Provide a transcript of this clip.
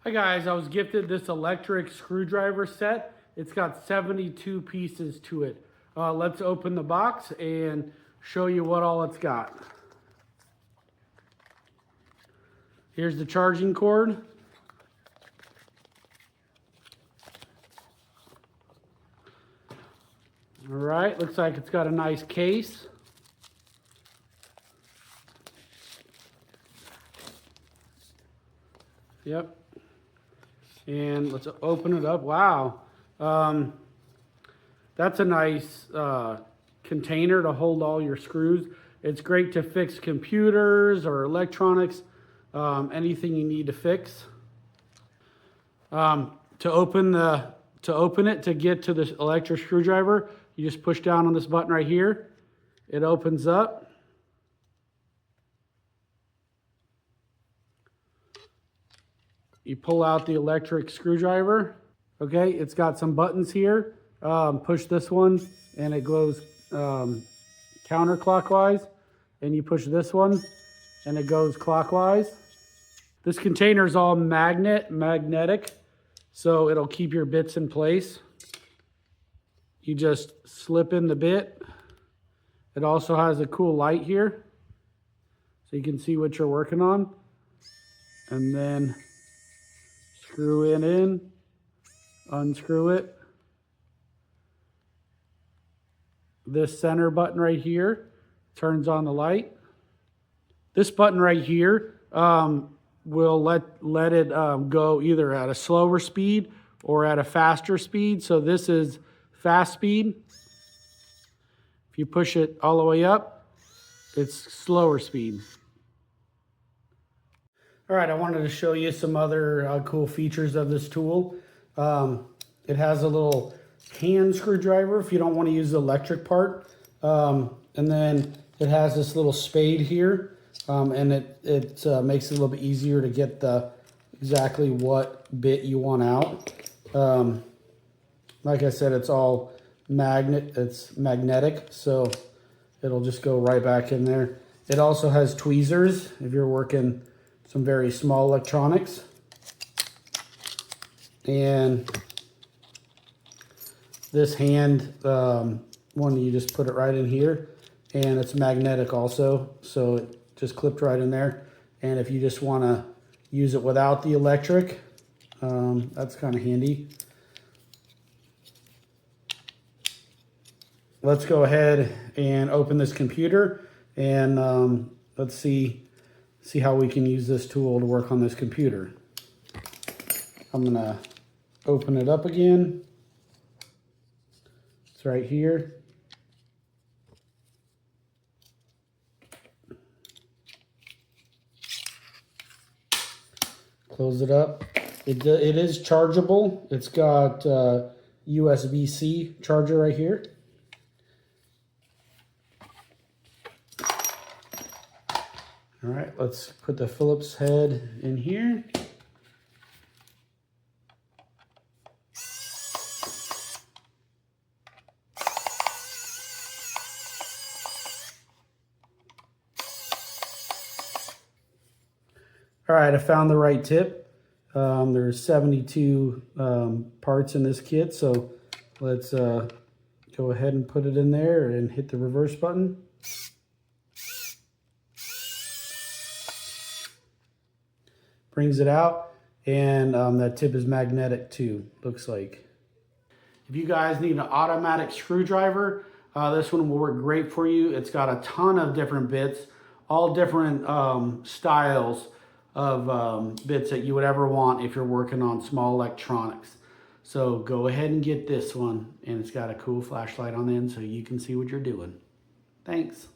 Hi guys, I was gifted this electric screwdriver set. It's got 72 pieces to it. Let's open the box and show you what all it's got. Here's the charging cord. All right, looks like it's got a nice case. Yep. And let's open it up. Wow. That's a nice container to hold all your screws. It's great to fix computers or electronics, anything you need to fix. To open it, to get to the electric screwdriver, you just push down on this button right here. It opens up. You pull out the electric screwdriver. Okay, it's got some buttons here. Push this one and it goes counterclockwise. And you push this one and it goes clockwise. This container is all magnetic, so it'll keep your bits in place. You just slip in the bit. It also has a cool light here, so you can see what you're working on. And then screw it in, unscrew it. This center button right here turns on the light. This button right here will let it go either at a slower speed or at a faster speed. So this is fast speed. If you push it all the way up, it's slower speed. All right, I wanted to show you some other cool features of this tool. It has a little hand screwdriver if you don't want to use the electric part. And then it has this little spade here, and it makes it a little bit easier to get exactly what bit you want out. Like I said, it's all magnetic, so it'll just go right back in there. It also has tweezers if you're working some very small electronics. And this hand one, you just put it right in here, and it's magnetic also, so it just clipped right in there. And if you just want to use it without the electric, that's kind of handy. Let's go ahead and open this computer, and let's see how we can use this tool to work on this computer. I'm gonna open it up again. It's right here. Close it up. It is chargeable. It's got USB-C charger right here. All right, let's put the Phillips head in here. All right, I found the right tip. There's 72 parts in this kit, so let's go ahead and put it in there and hit the reverse button. Brings it out, and that tip is magnetic too, looks like. If you guys need an automatic screwdriver, this one will work great for you. It's got a ton of different bits, all different styles of bits that you would ever want if you're working on small electronics. So go ahead and get this one, and it's got a cool flashlight on the end so you can see what you're doing. Thanks.